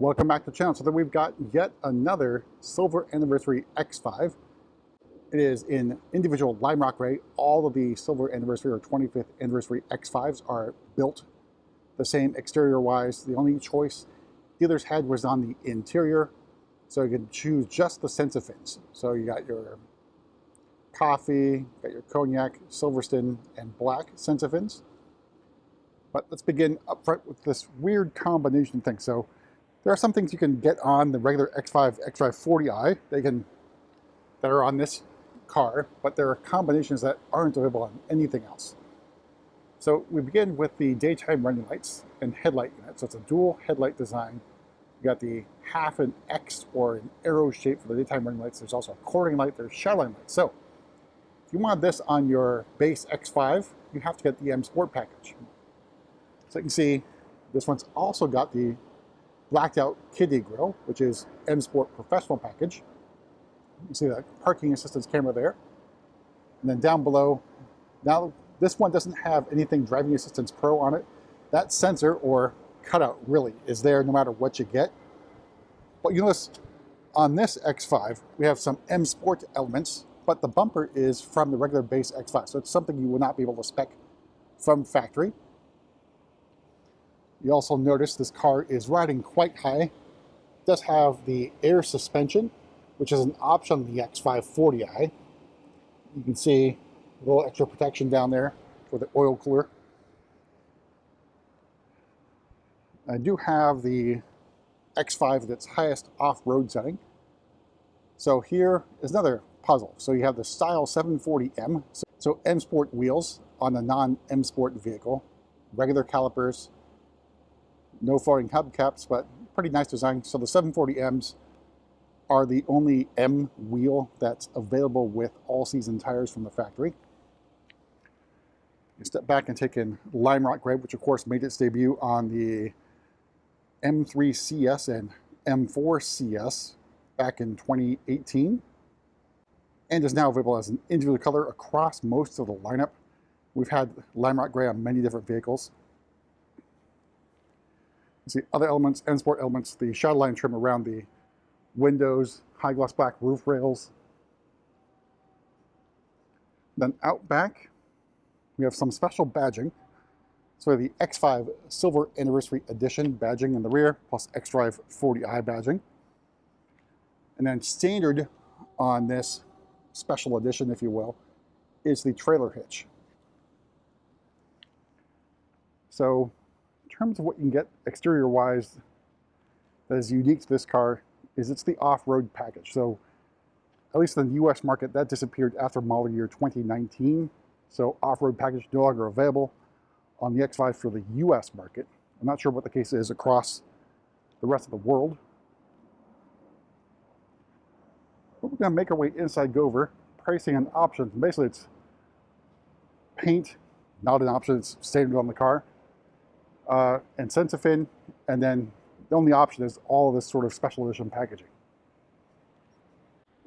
Welcome back to the channel. So then we've got yet another Silver Anniversary X5. It is in individual lime rock gray. All of the Silver Anniversary or 25th Anniversary X5s are built the same exterior wise. The only choice dealers had was on the interior. So you can choose just the Sensafins. So you got your coffee, you got your cognac, Silverstone, and black Sensafins. But let's begin up front with this weird combination thing. So there are some things you can get on the regular X5, X5 40i. That are on this car, but there are combinations that aren't available on anything else. So we begin with the daytime running lights and headlight unit. So it's a dual headlight design. You got the half an X or an arrow shape for the daytime running lights. There's also a quartering light. There's shadowline lights. So if you want this on your base X5, you have to get the M Sport package. So you can see this one's also got the blacked out kiddie grille, which is M Sport Professional package. You can see the parking assistance camera there. And then down below, now this one doesn't have anything Driving Assistance Pro on it. That sensor or cutout really is there no matter what you get. But you notice on this X5, we have some M Sport elements, but the bumper is from the regular base X5. So it's something you will not be able to spec from factory. You also notice this car is riding quite high. It does have the air suspension, which is an option on the X5 40i. You can see a little extra protection down there for the oil cooler. I do have the X5 at its highest off-road setting. So here is another puzzle. So you have the Style 740M. So M Sport wheels on a non-M Sport vehicle, regular calipers, no floating hubcaps, but pretty nice design. So the 740Ms are the only M wheel that's available with all-season tires from the factory. You step back and take in lime rock gray, which of course made its debut on the M3 CS and M4 CS back in 2018, and is now available as an individual color across most of the lineup. We've had lime rock gray on many different vehicles. You see other elements, M Sport elements, the shadowline trim around the windows, high gloss black roof rails. Then out back, we have some special badging. So the X5 Silver Anniversary Edition badging in the rear, plus X-Drive 40i badging. And then standard on this special edition, if you will, is the trailer hitch. So in terms of what you can get exterior-wise that is unique to this car, is it's the off-road package. So at least in the US market, that disappeared after model year 2019. So off-road package no longer available on the X5 for the US market. I'm not sure what the case is across the rest of the world. But we're gonna make our way inside, go over pricing and options. Basically it's paint, not an option, it's standard on the car. And Sensafin, and then the only option is all of this sort of special edition packaging.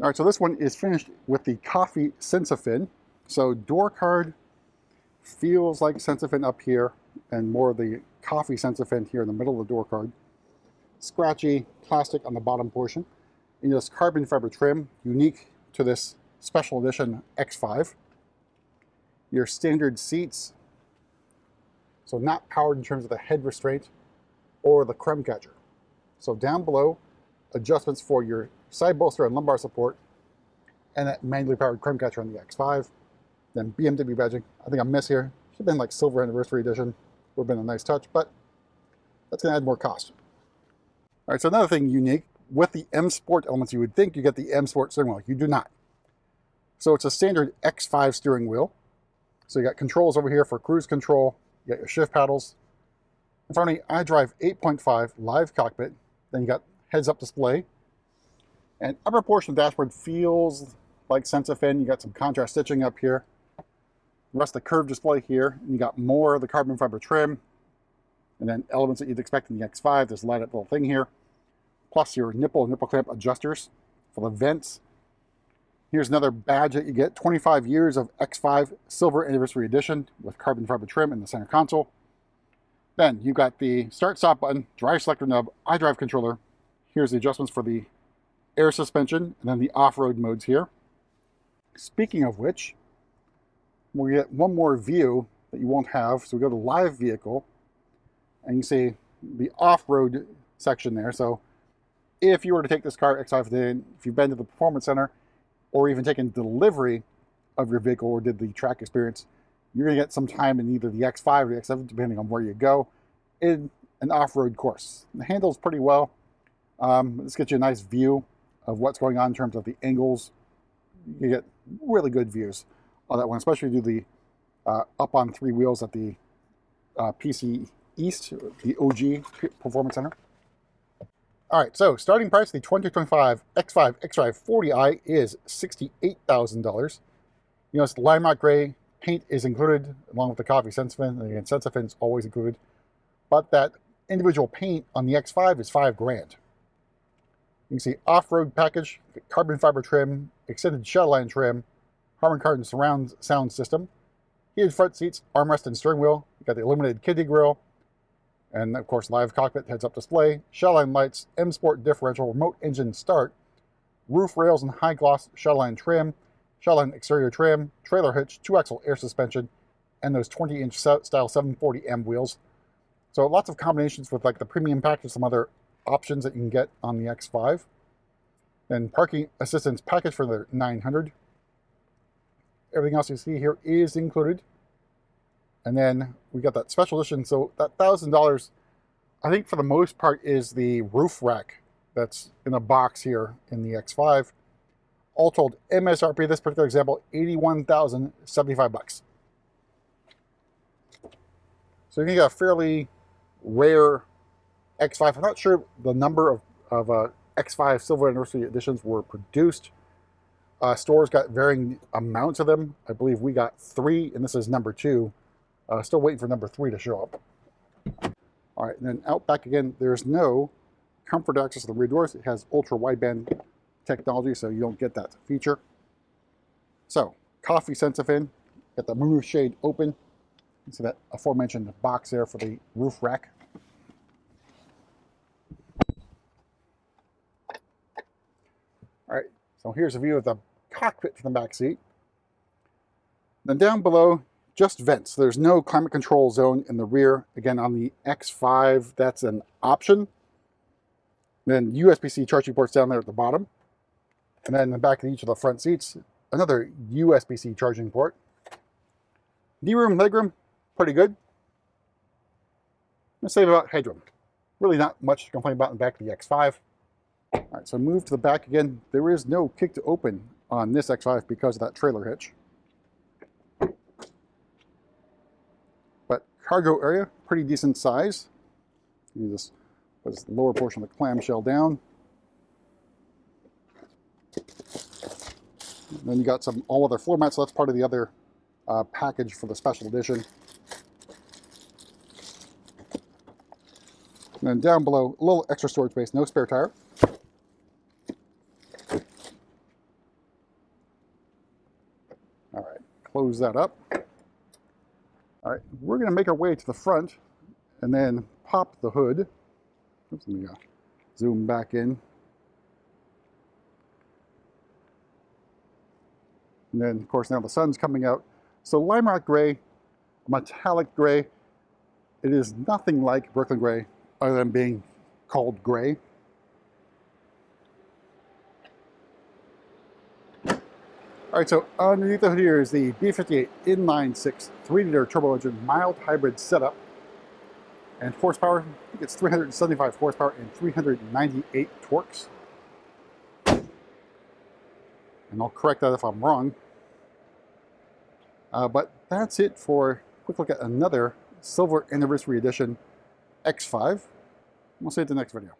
All right, so this one is finished with the coffee Sensafin. So door card feels like Sensafin up here, and more of the coffee Sensafin here in the middle of the door card. Scratchy plastic on the bottom portion. And this carbon fiber trim, unique to this special edition X5. Your standard seats, so not powered in terms of the head restraint or the crumb catcher. So down below, adjustments for your side bolster and lumbar support, and that manually powered crumb catcher on the X5. Then BMW badging. I think I miss here. Should have been like Silver Anniversary Edition. Would have been a nice touch, but that's going to add more cost. All right, so another thing unique with the M Sport elements, you would think you get the M Sport steering wheel. You do not. So it's a standard X5 steering wheel. So you got controls over here for cruise control. You got your shift paddles. In front of me, iDrive 8.5 live cockpit. Then you got heads-up display. And upper portion of the dashboard feels like Sensafin. You got some contrast stitching up here. The rest of the curved display here. And you got more of the carbon fiber trim. And then elements that you'd expect in the X5. This light up little thing here. Plus your nipple clamp adjusters for the vents. Here's another badge that you get, 25 years of X5 Silver Anniversary Edition with carbon fiber trim in the center console. Then you've got the start stop button, drive selector nub, iDrive controller. Here's the adjustments for the air suspension, and then the off-road modes here. Speaking of which, we'll get one more view that you won't have. So we go to live vehicle, and you see the off-road section there. So if you were to take this car X5 today, if you've been to the Performance Center, or even taken delivery of your vehicle or did the track experience, you're going to get some time in either the X5 or the X7, depending on where you go, in an off-road course. It handles pretty well. This gets you a nice view of what's going on in terms of the angles. You get really good views on that one, especially do the up on three wheels at the PC East, the OG Performance Center. All right, so starting price, the 2025 X5 X5 40i is $68,000. You notice the lime rock gray paint is included along with the coffee Sensafin. And again, Sensafin is always included, but that individual paint on the X5 is $5,000. You can see off-road package, carbon fiber trim, extended shadowline trim, Harman Kardon surround sound system, heated front seats, armrest and steering wheel. You got the illuminated kiddie grille, and of course live cockpit heads-up display, shadowline lights, M Sport differential, remote engine start, roof rails and high gloss shadowline trim, shadowline exterior trim, trailer hitch, 2-axle air suspension, and those 20-inch style 740M wheels. So lots of combinations with like the premium package, some other options that you can get on the X5. Then parking assistance package for the 900. Everything else you see here is included. And then we got that special edition. So that $1,000, I think for the most part, is the roof rack that's in a box here in the X5. All told, MSRP, this particular example, $81,075. So you can get a fairly rare X5. I'm not sure the number of X5 Silver Anniversary editions were produced. Stores got varying amounts of them. I believe we got 3, and this is number 2. Still waiting for number 3 to show up. All right, and then out back again, there's no comfort access to the rear doors. It has ultra wideband technology, so you don't get that feature. So, coffee Sensafin, got the moon shade open. You see that aforementioned box there for the roof rack. All right, so here's a view of the cockpit from the back seat. Then down below, just vents. There's no climate control zone in the rear. Again, on the X5, that's an option. Then USB-C charging ports down there at the bottom. And then in the back of each of the front seats, another USB-C charging port. Knee-room, legroom, pretty good. Let's say about headroom. Really not much to complain about in the back of the X5. All right, so move to the back again. There is no kick to open on this X5 because of that trailer hitch. But cargo area, pretty decent size. You just put this lower portion of the clamshell down. And then you got some all other floor mats, so that's part of the other package for the special edition. And then down below, a little extra storage space, no spare tire. All right, close that up. All right, we're going to make our way to the front and then pop the hood. Oops, let me zoom back in. And then, of course, now the sun's coming out. So lime rock gray, metallic gray, it is nothing like Brooklyn gray other than being called gray. All right, so underneath the hood here is the B58 inline-6 3-liter turbo engine mild hybrid setup. And horsepower, I think it's 375 horsepower and 398 torques. And I'll correct that if I'm wrong. But that's it for a quick look at another Silver Anniversary Edition X5. We'll see you at the next video.